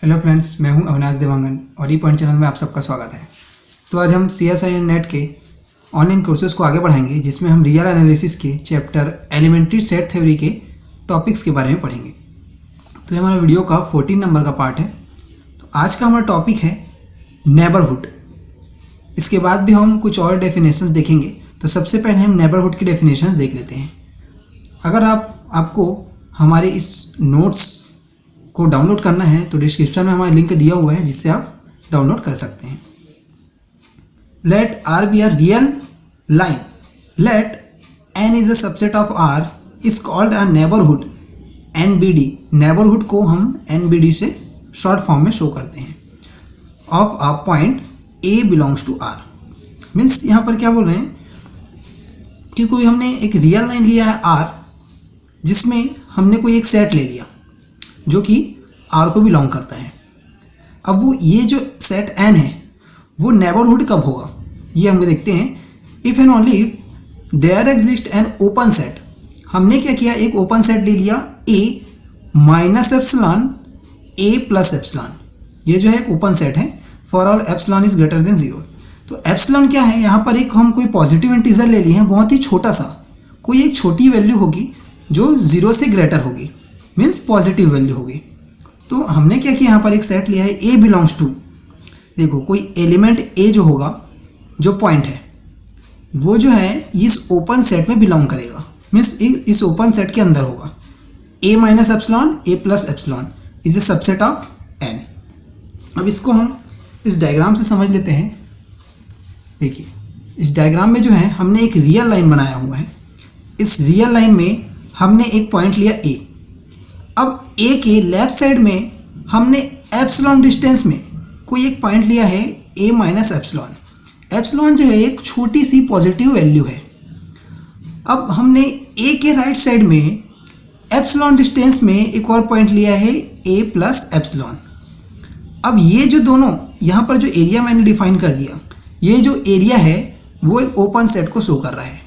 Hello friends, मैं हूं अविनाश देवांगन और ई पॉइंट चैनल में आप सबका स्वागत है। तो आज हम CSI नेट के ऑनलाइन कोर्सेज़ को आगे बढ़ाएंगे, जिसमें हम रियल एनालिसिस के चैप्टर एलिमेंट्री सेट थ्योरी के टॉपिक्स के बारे में पढ़ेंगे। तो ये हमारा वीडियो का 14 नंबर का पार्ट है। तो आज का हमारा टॉपिक है नेबरहुड। इसके बाद भी हम कुछ और डेफिनेशंस देखेंगे। तो सबसे पहले हम नेबरहुड की डेफिनेशंस देख लेते हैं। अगर आपको हमारे इस नोट्स को डाउनलोड करना है तो डिस्क्रिप्शन में हमारा लिंक दिया हुआ है, जिससे आप डाउनलोड कर सकते हैं। Let R be a real line. Let N is a subset of R is called a neighborhood. NBD neighborhood को हम NBD से शॉर्ट फॉर्म में शो करते हैं। Of a point A belongs to R means यहाँ पर क्या बोल रहे हैं कि कोई हमने एक रियल लाइन लिया है R, जिसमें हमने कोई एक सेट ले लिया जो कि R को बिलोंग करता है। अब वो ये जो सेट N है वो नेबरहुड कब होगा, ये हम देखते हैं। If and only if there exist an open set. हमने क्या किया, एक ओपन सेट ले लिया A minus epsilon A plus epsilon. ये जो है एक ओपन सेट है for all epsilon is greater than 0। तो एप्सिलॉन क्या है, यहाँ पर एक हम कोई पॉजिटिव इंटीजर ले लिए हैं, बहुत ही छोटा सा, कोई एक छोटी वैल्यू होगी जो 0 से ग्रेटर होगी, मीन्स पॉजिटिव वैल्यू होगी। तो हमने क्या किया, यहाँ पर एक सेट लिया है A बिलोंग्स टू। देखो कोई एलिमेंट A जो होगा, जो पॉइंट है, वो जो है इस ओपन सेट में बिलोंग करेगा, मीन्स इस ओपन सेट के अंदर होगा। A minus epsilon A plus epsilon is a subset of N। अब इसको हम इस डायग्राम से समझ लेते हैं। देखिए इस डायग्राम में जो है हमने एक रियल लाइन बनाया हुआ है। इस रियल लाइन में हमने एक पॉइंट लिया A। अब A के लेफ्ट साइड में हमने एप्सिलॉन डिस्टेंस में कोई एक पॉइंट लिया है A माइनस एप्सिलॉन। एप्सिलॉन जो है एक छोटी सी पॉजिटिव वैल्यू है। अब हमने A के राइट साइड में एप्सिलॉन डिस्टेंस में एक और पॉइंट लिया है A प्लस एप्सिलॉन। अब ये जो दोनों यहाँ पर जो एरिया मैंने डिफाइन कर दिया, ये जो एरिया है वो एक ओपन सेट को शो कर रहा है।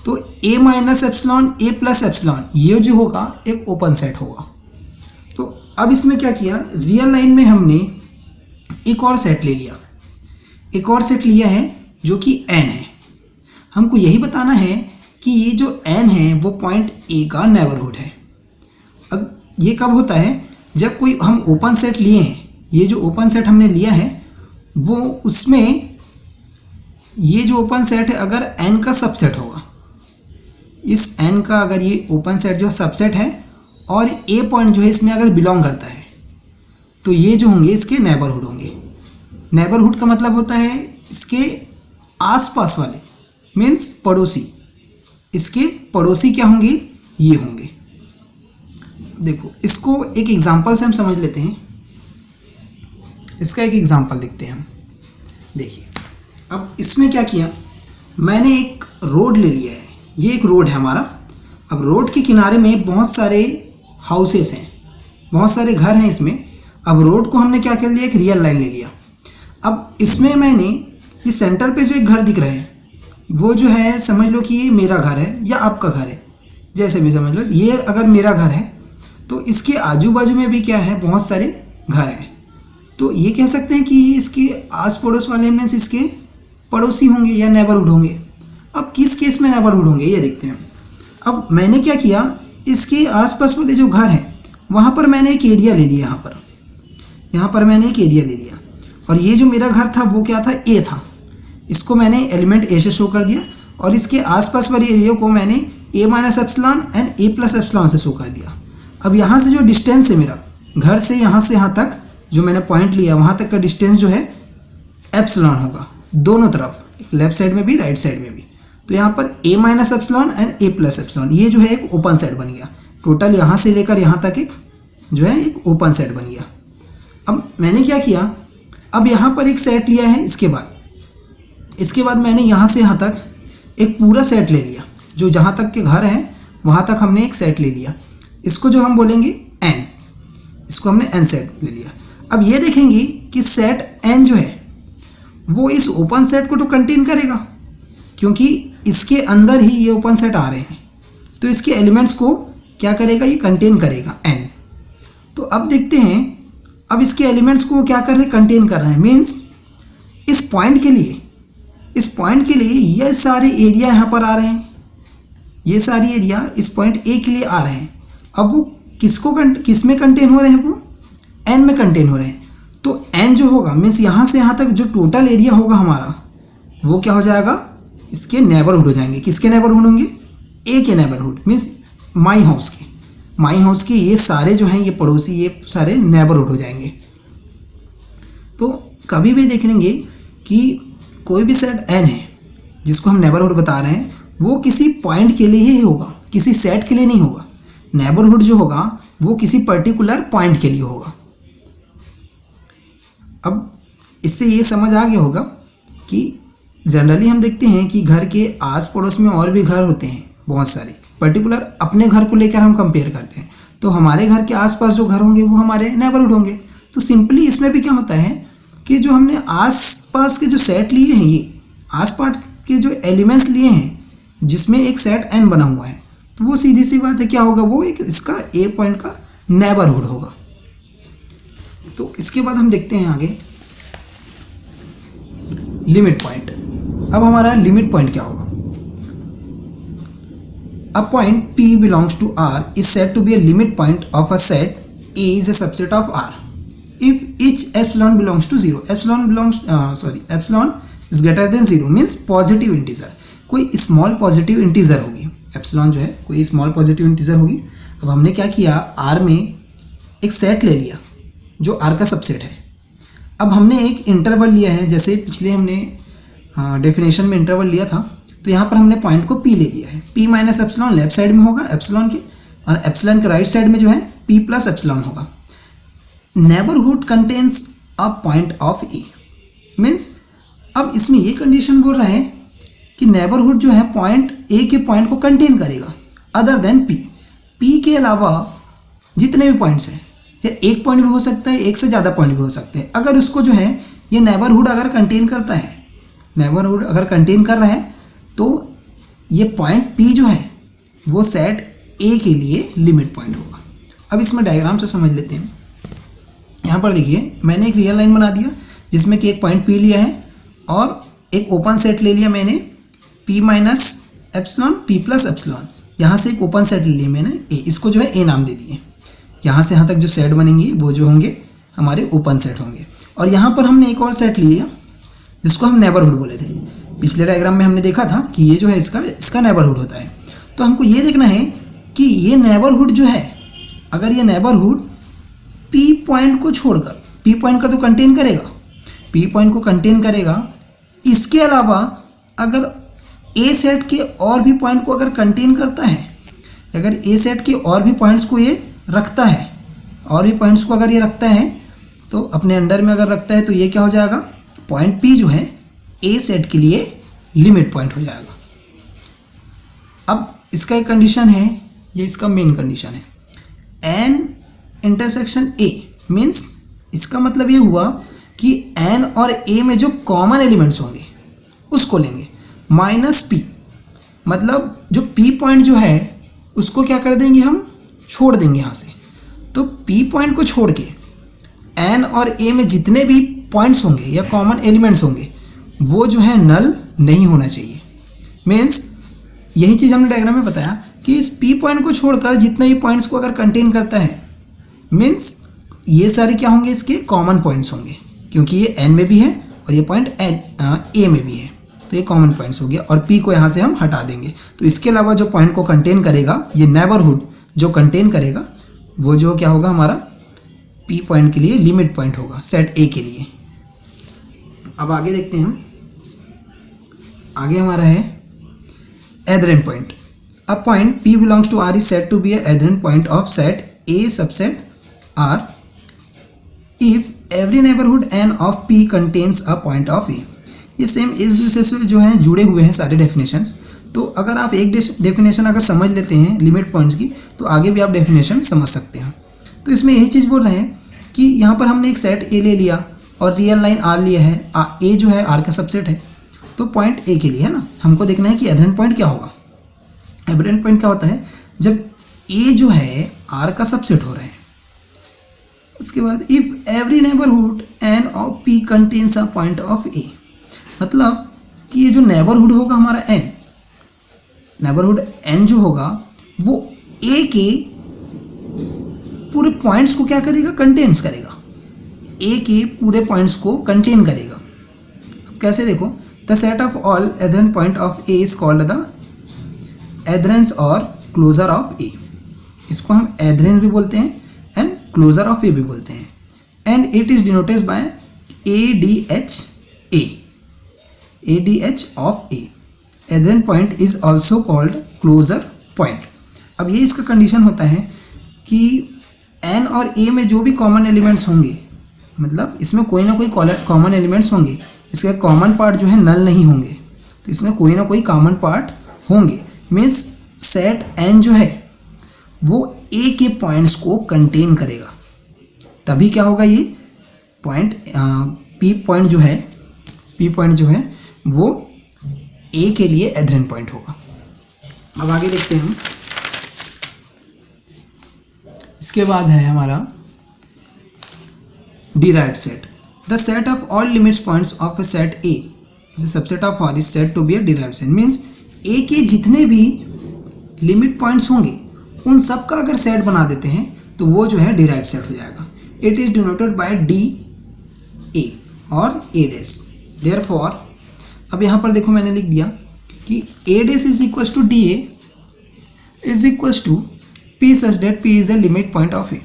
तो A minus epsilon A plus epsilon ये जो होगा एक ओपन सेट होगा। तो अब इसमें क्या किया, रियल लाइन में हमने एक और सेट ले लिया, एक और सेट लिया है जो कि N है। हमको यही बताना है कि ये जो N है वो पॉइंट A का नेबरहुड है। अब ये कब होता है, जब कोई हम ओपन सेट लिए हैं, ये जो ओपन सेट हमने लिया है वो उसमें ये जो ओपन सेट है अगर N का सबसेट होगा, इस N का अगर ये ओपन सेट जो सबसेट है और A पॉइंट जो है इसमें अगर बिलोंग करता है, तो ये जो होंगे इसके नेबरहुड होंगे। नेबरहुड का मतलब होता है इसके आसपास वाले, मीन्स पड़ोसी। इसके पड़ोसी क्या होंगे, ये होंगे। देखो इसको एक एग्जांपल से हम समझ लेते हैं। इसका एक एग्जांपल देखते हैं हम। देखिए अब इसमें क्या किया, मैंने एक रोड ले लिया है। ये एक रोड है हमारा। अब रोड के किनारे में बहुत सारे हाउसेस हैं, बहुत सारे घर हैं इसमें। अब रोड को हमने क्या कर लिया, एक रियल लाइन ले लिया। अब इसमें मैंने ये सेंटर पे जो एक घर दिख रहा है वो जो है, समझ लो कि ये मेरा घर है या आपका घर है, जैसे भी समझ लो। ये अगर मेरा घर है तो इसके आजू बाजू में भी क्या है, बहुत सारे घर हैं। तो ये कह सकते हैं कि ये इसके आस पड़ोस वाले मीन्स इसके पड़ोसी होंगे या नेबरहुड होंगे। अब किस केस में नेबरहुड होंगे ये देखते हैं। अब मैंने क्या किया, इसके आसपास वाले जो घर हैं वहाँ पर मैंने एक एरिया ले लिया। यहाँ पर मैंने एक एरिया ले लिया और ये जो मेरा घर था वो क्या था, A था। इसको मैंने एलिमेंट A से शो कर दिया और इसके आसपास वाले एरिया को मैंने A minus epsilon and A plus epsilon से शो कर दिया। अब यहाँ से जो डिस्टेंस है मेरा घर से यहाँ तक जो मैंने पॉइंट लिया, वहाँ तक का डिस्टेंस जो है एप्सिलॉन होगा, दोनों तरफ, लेफ्ट साइड में भी राइट साइड में भी। तो यहाँ पर A minus epsilon and A plus epsilon, ये जो है एक ओपन सेट बन गया। टोटल यहाँ से लेकर यहाँ तक एक जो है एक ओपन सेट बन गया। अब मैंने क्या किया, अब यहाँ पर एक सेट लिया है। इसके बाद मैंने यहाँ से यहाँ तक एक पूरा सेट ले लिया, जो जहाँ तक के घर हैं वहाँ तक हमने एक सेट ले लिया। इसको जो हम बोलेंगे N, इसको हमने N सेट ले लिया। अब ये देखेंगे कि सेट N जो है वो इस ओपन सेट को तो कंटेन करेगा, क्योंकि इसके अंदर ही ये ओपन सेट आ रहे हैं। तो इसके एलिमेंट्स को क्या करेगा, ये कंटेन करेगा N। तो अब देखते हैं अब इसके एलिमेंट्स को क्या कर रहे हैं, कंटेन कर रहे हैं। मीन्स इस पॉइंट के लिए ये सारे एरिया यहाँ पर आ रहे हैं, ये सारी एरिया इस पॉइंट ए के लिए आ रहे हैं। अब वो किस में कंटेन हो रहे हैं, वो एन में कंटेन हो रहे हैं। तो एन जो होगा मीन्स यहाँ से यहाँ तक जो टोटल एरिया होगा हमारा, वो क्या हो जाएगा, इसके नेबरहुड हो जाएंगे। किसके नेबरहुड होंगे, ए के नेबरहुड मीन्स माई हाउस के ये सारे जो हैं, ये पड़ोसी, ये सारे नेबरहुड हो जाएंगे। तो कभी भी देखेंगे कि कोई भी सेट एन है जिसको हम नेबरहुड बता रहे हैं, वो किसी पॉइंट के लिए ही होगा, किसी सेट के लिए नहीं होगा। नेबरहुड जो होगा वो किसी पर्टिकुलर पॉइंट के लिए होगा। अब इससे ये समझ आ गया होगा कि जनरली हम देखते हैं कि घर के आस पड़ोस में और भी घर होते हैं बहुत सारे, पर्टिकुलर अपने घर को लेकर हम कंपेयर करते हैं। तो हमारे घर के आसपास जो घर होंगे वो हमारे नेबरहुड होंगे। तो सिंपली इसमें भी क्या होता है कि जो हमने आसपास के जो सेट लिए हैं, ये आसपास के जो एलिमेंट्स लिए हैं जिसमें एक सेट एन बना हुआ है, तो वो सीधी सी बात है क्या होगा, वो एक इसका ए पॉइंट का नेबरहुड होगा। तो इसके बाद हम देखते हैं आगे लिमिट पॉइंट। अब हमारा लिमिट पॉइंट क्या होगा, a point P belongs to R is said to be a limit point of a set A is a subset of R if each epsilon belongs to 0. epsilon is greater than 0 means positive integer, कोई small positive integer होगी। epsilon जो है कोई small positive integer होगी। अब हमने क्या किया, R में एक सेट ले लिया जो R का सबसेट है। अब हमने एक इंटरवल लिया है, जैसे पिछले हमने डेफिनेशन में इंटरवल लिया था, तो यहाँ पर हमने पॉइंट को P ले लिया है। P minus epsilon left side में होगा एप्सिलॉन के, और एप्सिलॉन के राइट साइड में जो है P प्लस एप्सिलॉन होगा। Neighbourhood contains a point of A means, अब इसमें ये कंडीशन बोल रहा है कि नेबरहुड जो है पॉइंट ए के पॉइंट को कंटेन करेगा अदर देन P। P के अलावा जितने भी पॉइंट्स हैं, या एक पॉइंट भी हो सकता है, एक से ज़्यादा पॉइंट भी हो सकते हैं, अगर उसको जो है ये नेबरहुड अगर कंटेन करता है, नेबरहुड अगर कंटेन कर रहा है, तो ये पॉइंट P जो है वो सेट A के लिए लिमिट पॉइंट होगा। अब इसमें डायग्राम से समझ लेते हैं। यहाँ पर देखिए मैंने एक रियल लाइन बना दिया जिसमें कि एक पॉइंट P लिया है और एक ओपन सेट ले लिया मैंने P minus epsilon P plus epsilon. यहाँ से एक ओपन सेट ले लिया मैंने A, इसको जो है A नाम दे दिए। यहाँ से यहाँ तक जो सेट बनेंगे वो जो होंगे हमारे ओपन सेट होंगे। और यहाँ पर हमने एक और सेट लिया जिसको हम नेबरहुड बोले थे। पिछले डायग्राम में हमने देखा था कि ये जो है इसका नेबरहुड होता है। तो हमको ये देखना है कि ये नेबरहुड जो है, अगर ये नेबरहुड P पॉइंट को छोड़कर, P पॉइंट का तो कंटेन करेगा, P पॉइंट को कंटेन करेगा, इसके अलावा अगर A सेट के और भी पॉइंट को अगर कंटेन करता है, अगर A सेट के और भी पॉइंट्स को ये रखता है, और भी पॉइंट्स को अगर ये रखता है, तो अपने अंडर में अगर रखता है, तो ये क्या हो जाएगा, पॉइंट P जो है A सेट के लिए लिमिट पॉइंट हो जाएगा। अब इसका एक कंडीशन है, ये इसका मेन कंडीशन है, N इंटरसेक्शन A मीन्स इसका मतलब ये हुआ कि N और A में जो कॉमन एलिमेंट्स होंगे उसको लेंगे, माइनस P मतलब जो P पॉइंट जो है उसको क्या कर देंगे, हम छोड़ देंगे यहाँ से। तो P पॉइंट को छोड़ के N और A में जितने भी पॉइंट्स होंगे या कॉमन एलिमेंट्स होंगे वो जो है नल नहीं होना चाहिए। मीन्स यही चीज़ हमने डायग्राम में बताया कि इस P पॉइंट को छोड़कर जितने भी पॉइंट्स को अगर कंटेन करता है, मीन्स ये सारे क्या होंगे, इसके कॉमन पॉइंट्स होंगे, क्योंकि ये N में भी है और ये पॉइंट A में भी है, तो ये कॉमन पॉइंट्स हो गया। और P को यहाँ से हम हटा देंगे। तो इसके अलावा जो पॉइंट को कंटेन करेगा, ये नेबरहुड जो कंटेन करेगा, वो जो क्या होगा, हमारा P पॉइंट के लिए लिमिट पॉइंट होगा सेट A के लिए। अब आगे देखते हैं हम, आगे हमारा है adherent point. A point P belongs to R is said to be adherent point of set A subset R if every neighbourhood N of P contains a point of A। ये सेम इस दूसरे से जो है जुड़े हुए हैं सारे डेफिनेशंस। तो अगर आप एक डेफिनेशन अगर समझ लेते हैं लिमिट पॉइंट्स की, तो आगे भी आप डेफिनेशन समझ सकते हैं। तो इसमें यही चीज़ बोल रहे हैं कि यहाँ पर हमने एक सेट A ले लिया और रियल लाइन R लिया है। A जो है R का सबसेट है, तो पॉइंट A के लिए है ना, हमको देखना है कि एड्रेंट पॉइंट क्या होगा। एड्रेंट पॉइंट क्या होता है, जब A जो है R का सबसेट हो रहा है, उसके बाद if every neighbourhood N of P contains a point of A, मतलब कि ये जो नेबरहुड होगा हमारा एन, नेबरहुड एन जो होगा वो ए के पूरे पॉइंट्स को क्या करेगा, कंटेन्स करेगा, ए के पूरे पॉइंट्स को कंटेन करेगा। अब कैसे देखो, the set of all adherent point of A is called the adherence और क्लोजर ऑफ ए। इसको हम एडरेंस भी बोलते हैं एंड क्लोजर ऑफ ए भी बोलते हैं, and it is denoted by ADH A, ADH of A. Adherent point is also called closure point. अब ये इसका कंडीशन होता है कि एन और ए में जो भी कॉमन एलिमेंट्स होंगे, मतलब इसमें कोई ना कोई कॉमन एलिमेंट्स होंगे, इसके कॉमन पार्ट जो है नल नहीं होंगे, तो इसमें कोई ना कोई कॉमन पार्ट होंगे। मीन्स सेट एन जो है वो ए के पॉइंट्स को कंटेन करेगा, तभी क्या होगा, ये पॉइंट पी पॉइंट जो है वो ए के लिए एडरेंट पॉइंट होगा। अब आगे देखते हैं हम। इसके बाद है हमारा derived set. The set of all limits points of a set A is a subset of R is said to be a derived set. Means A के जितने भी लिमिट पॉइंट्स होंगे उन सब का अगर सेट बना देते हैं तो वो जो है डिराइव्ड सेट हो जाएगा। It is denoted bye D A और ए डैश। देयरफॉर अब यहाँ पर देखो मैंने लिख दिया कि A dash is equal to D A is equal to P such that P is a limit point of A.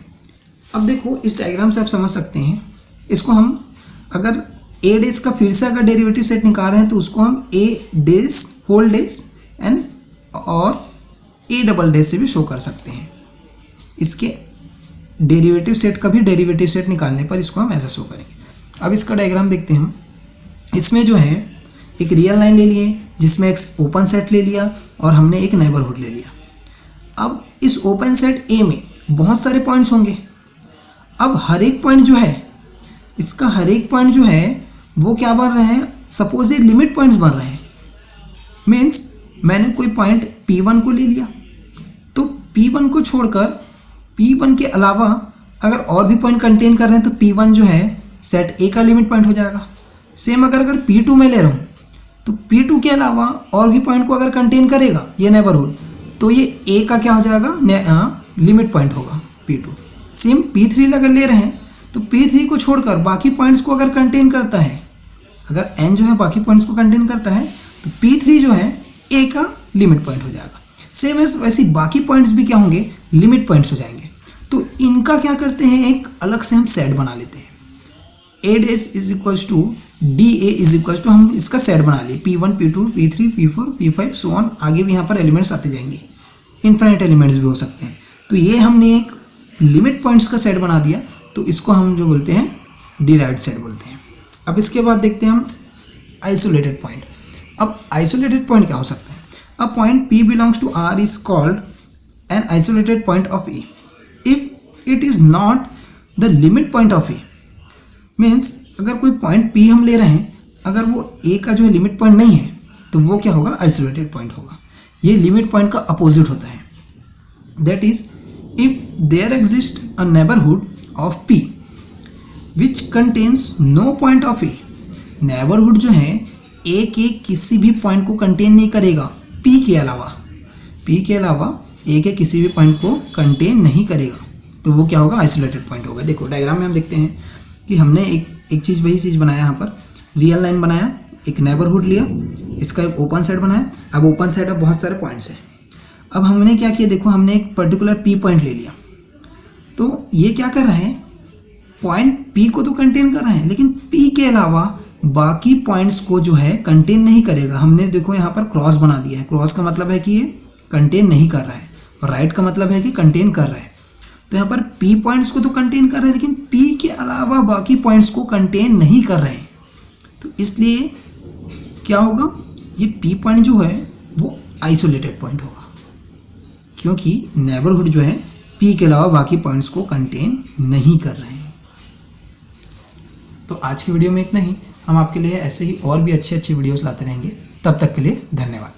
अब देखो इस डायग्राम से आप समझ सकते हैं, इसको हम अगर ए डैश का फिर से अगर डेरिवेटिव सेट निकाल रहे हैं तो उसको हम ए डैश होल डैश एंड और ए डबल डैश से भी शो कर सकते हैं। इसके डेरिवेटिव सेट का भी डेरिवेटिव सेट निकालने पर इसको हम ऐसा शो करेंगे। अब इसका डायग्राम देखते हैं हम। इसमें जो है एक रियल लाइन ले लिए जिसमें एक ओपन सेट ले लिया और हमने एक नेबरहुड ले लिया। अब इस ओपन सेट ए में बहुत सारे पॉइंट्स होंगे। अब हर एक पॉइंट जो है, इसका हर एक पॉइंट जो है वो क्या बन रहे हैं, सपोज ये लिमिट पॉइंट्स बन रहे हैं। मीन्स मैंने कोई पॉइंट P1 को ले लिया, तो P1 को छोड़कर P1 के अलावा अगर और भी पॉइंट कंटेन कर रहे हैं तो P1 जो है सेट ए का लिमिट पॉइंट हो जाएगा। सेम अगर P2 में ले रहा हूँ तो P2 के अलावा और भी पॉइंट को अगर कंटेन करेगा ये नेबरहुड, तो ये ए का क्या हो जाएगा, लिमिट पॉइंट होगा P2। सेम P3 अगर ले रहे हैं तो P3 को छोड़कर बाकी पॉइंट्स को अगर कंटेन करता है, अगर n जो है बाकी पॉइंट्स को कंटेन करता है तो P3 जो है ए का लिमिट पॉइंट हो जाएगा। सेम एज वैसे बाकी पॉइंट्स भी क्या होंगे, लिमिट पॉइंट्स हो जाएंगे। तो इनका क्या करते हैं, एक अलग से हम सेट बना लेते हैं। A dash is equal to D A is equal to, हम इसका सेट बना लिए P1 P2 P3 P4 P5 so on, आगे भी यहाँ पर एलिमेंट्स आते जाएंगे, इनफाइनाइट एलिमेंट्स भी हो सकते हैं। तो ये हमने एक लिमिट पॉइंट्स का सेट बना दिया, तो इसको हम जो बोलते हैं डिराइव्ड सेट बोलते हैं। अब इसके बाद देखते हैं हम आइसोलेटेड पॉइंट। अब आइसोलेटेड पॉइंट क्या हो सकता है, a point P belongs to R is called an isolated point of E if it is not the limit point of E। Means अगर कोई पॉइंट P हम ले रहे हैं, अगर वो A का जो है लिमिट पॉइंट नहीं है तो वो क्या होगा, आइसोलेटेड पॉइंट होगा। ये लिमिट पॉइंट का अपोजिट होता है। That is if there exist a neighbourhood of P which contains no point of A। Neighbourhood जो है A के किसी भी पॉइंट को कंटेन नहीं करेगा, P के अलावा A के किसी भी पॉइंट को कंटेन नहीं करेगा, तो वो क्या होगा, आइसोलेटेड पॉइंट होगा। देखो डायग्राम में हम देखते हैं कि हमने एक चीज़ वही चीज़ बनाया, यहाँ पर रियल लाइन बनाया, एक नेबरहुड लिया, इसका एक ओपन सेट बनाया। अब ओपन सेट में बहुत सारे पॉइंट्स हैं। अब हमने क्या किया, देखो हमने एक पर्टिकुलर P पॉइंट ले लिया, तो ये क्या कर रहे हैं, पॉइंट P को तो कंटेन कर रहे हैं लेकिन P के अलावा बाकी पॉइंट्स को जो है कंटेन नहीं करेगा। हमने देखो यहाँ पर क्रॉस बना दिया है। क्रॉस का मतलब है कि ये कंटेन नहीं कर रहा है और राइट का मतलब है कि कंटेन कर रहा है। तो यहाँ पर P पॉइंट्स को तो कंटेन कर रहे हैं लेकिन P के अलावा बाकी पॉइंट्स को कंटेन नहीं कर रहे हैं, तो इसलिए क्या होगा, ये P पॉइंट जो है वो आइसोलेटेड पॉइंट होगा, क्योंकि नेबरहुड जो है P के अलावा बाकी पॉइंट्स को कंटेन नहीं कर रहे हैं। तो आज की वीडियो में इतना ही। हम आपके लिए ऐसे ही और भी अच्छे वीडियोस लाते रहेंगे। तब तक के लिए धन्यवाद।